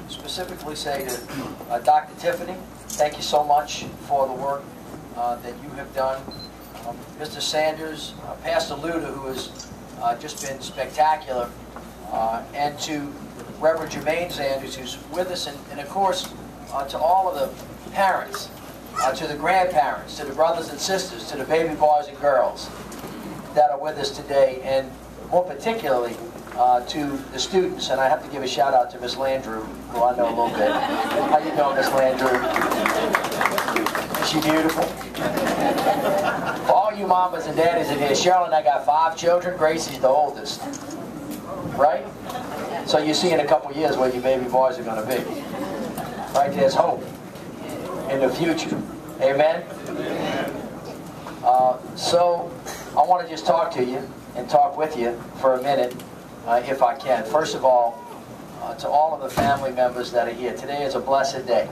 specifically say to Dr. Tiffany, thank you so much for the work that you have done. Mr. Sanders, Pastor Luda, who has just been spectacular, and to Reverend Jermaine Sanders, who's with us, and of course, to all of the parents, to the grandparents, to the brothers and sisters, to the baby boys and girls that are with us today, and more particularly to the students. And I have to give a shout out to Miss Landrieu, who I know a little bit. How you doing, Miss Landrieu? Is she beautiful? For all you mamas and daddies in here, Cheryl and I got 5 children. Gracie's the oldest, right? So you see in a couple years where your baby boys are going to be. Right? There's hope in the future. Amen? So I want to just talk to you and talk with you for a minute, if I can. First of all, to all of the family members that are here, today is a blessed day.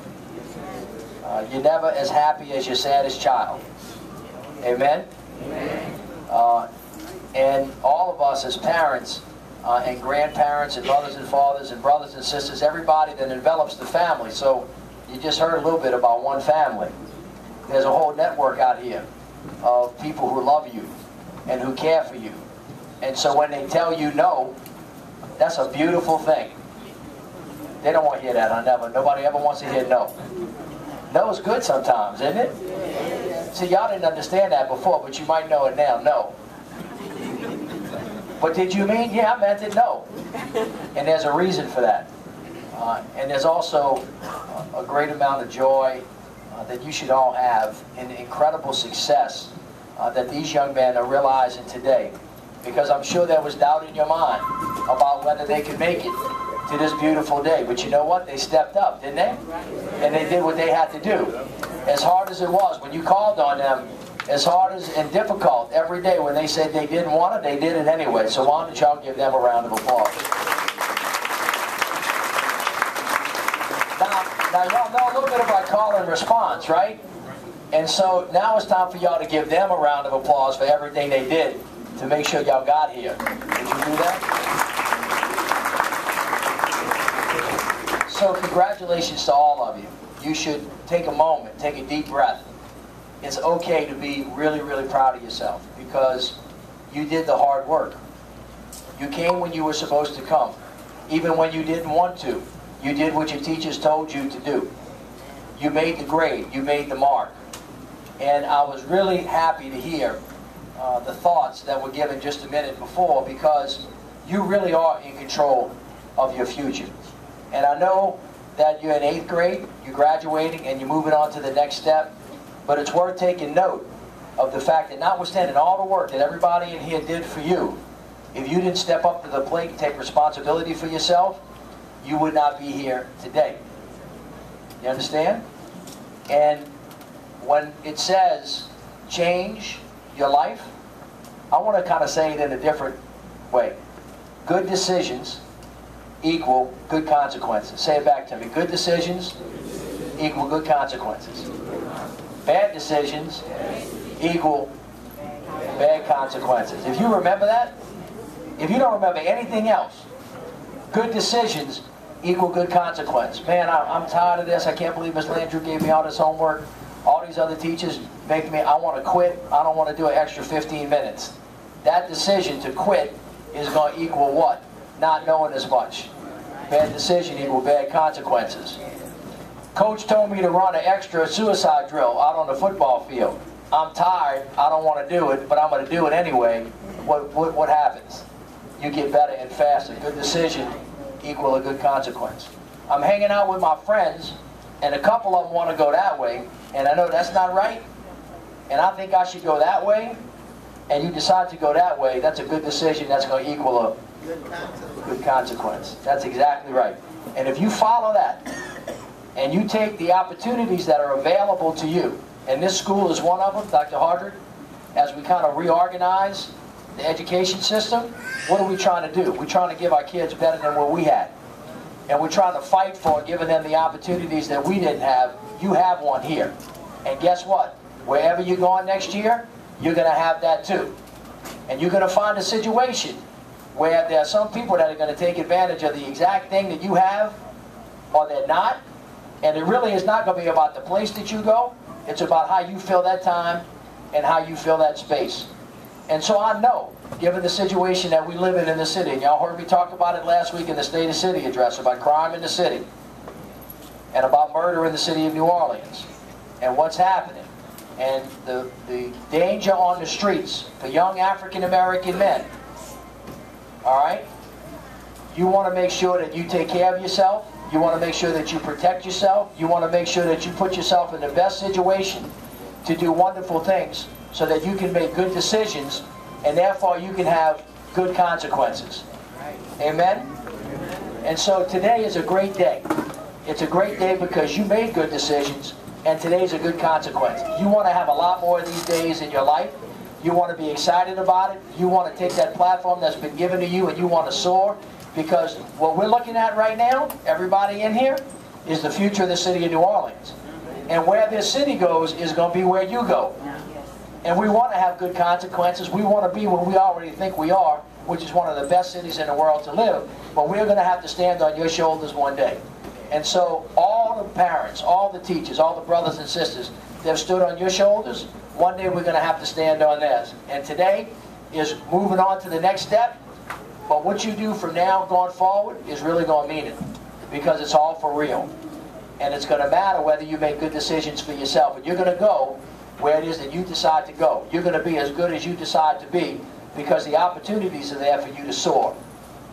You're never as happy as your saddest child. Amen? And all of us as parents and grandparents and mothers and fathers and brothers and sisters, everybody that envelops the family. So you just heard a little bit about one family. There's a whole network out here of people who love you and who care for you. And so when they tell you no, that's a beautiful thing. They don't want to hear that, nobody ever wants to hear no. No is good sometimes, isn't it? See, y'all didn't understand that before, but you might know it now. No. But did you mean? Yeah, I meant it. No. And there's a reason for that. And there's also a great amount of joy that you should all have in the incredible success that these young men are realizing today. Because I'm sure there was doubt in your mind about whether they could make it to this beautiful day. But you know what? They stepped up, didn't they? And they did what they had to do. As hard as it was, when you called on them, as hard as and difficult every day when they said they didn't want it, they did it anyway. So why don't y'all give them a round of applause? Now y'all know a little bit about call and response, right? And so now it's time for y'all to give them a round of applause for everything they did to make sure y'all got here. Did you do that? So congratulations to all of you. You should take a moment, take a deep breath. It's okay to be really, really proud of yourself because you did the hard work. You came when you were supposed to come. Even when you didn't want to, you did what your teachers told you to do. You made the grade, you made the mark. And I was really happy to hear the thoughts that were given just a minute before, because you really are in control of your future. And I know that you're in 8th grade, you're graduating, and you're moving on to the next step. But it's worth taking note of the fact that notwithstanding all the work that everybody in here did for you, if you didn't step up to the plate and take responsibility for yourself, you would not be here today. You understand? And when it says change your life, I want to kind of say it in a different way. Good decisions equal good consequences. Say it back to me. Good decisions equal good consequences. Bad decisions equal bad consequences. If you remember that, if you don't remember anything else, good decisions equal good consequence. Man, I'm tired of this. I can't believe Miss Landrieu gave me all this homework. All these other teachers make me, I want to quit. I don't want to do an extra 15 minutes. That decision to quit is going to equal what? Not knowing as much. Bad decision equal bad consequences. Coach told me to run an extra suicide drill out on the football field. I'm tired. I don't want to do it, but I'm going to do it anyway. What happens? You get better and faster. Good decision equal a good consequence. I'm hanging out with my friends, and a couple of them want to go that way, and I know that's not right, and I think I should go that way, and you decide to go that way. That's a good decision. That's going to equal a good consequence. That's exactly right. And if you follow that, and you take the opportunities that are available to you, and this school is one of them, Dr. Hardrick, as we kind of reorganize the education system, what are we trying to do? We're trying to give our kids better than what we had. And we're trying to fight for giving them the opportunities that we didn't have. You have one here. And guess what? Wherever you're going next year, you're going to have that too. And you're going to find a situation where there are some people that are going to take advantage of the exact thing that you have, or they're not. And it really is not going to be about the place that you go. It's about how you fill that time and how you fill that space. And so I know, given the situation that we live in the city, and y'all heard me talk about it last week in the State of City address, about crime in the city, and about murder in the city of New Orleans, and what's happening, and the danger on the streets for young African-American men. All right? You want to make sure that you take care of yourself. You want to make sure that you protect yourself. You want to make sure that you put yourself in the best situation to do wonderful things so that you can make good decisions and therefore you can have good consequences. Amen? And so today is a great day. It's a great day because you made good decisions and today's a good consequence. You want to have a lot more of these days in your life. You want to be excited about it. You want to take that platform that's been given to you and you want to soar. Because what we're looking at right now, everybody in here, is the future of the city of New Orleans. And where this city goes is going to be where you go. And we want to have good consequences. We want to be where we already think we are, which is one of the best cities in the world to live. But we're going to have to stand on your shoulders one day. And so all the parents, all the teachers, all the brothers and sisters that have stood on your shoulders, one day we're going to have to stand on theirs. And today is moving on to the next step. But what you do from now going forward is really going to mean it. Because it's all for real. And it's going to matter whether you make good decisions for yourself. And you're going to go where it is that you decide to go. You're going to be as good as you decide to be because the opportunities are there for you to soar.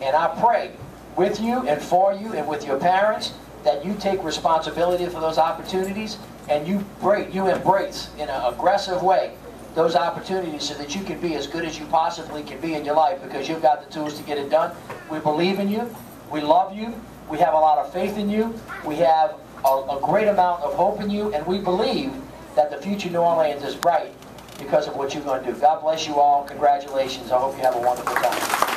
And I pray with you and for you and with your parents that you take responsibility for those opportunities and you embrace in an aggressive way those opportunities so that you can be as good as you possibly can be in your life because you've got the tools to get it done. We believe in you. We love you. We have a lot of faith in you. We have a great amount of hope in you, and we believe that the future New Orleans is bright because of what you're going to do. God bless you all. Congratulations. I hope you have a wonderful time.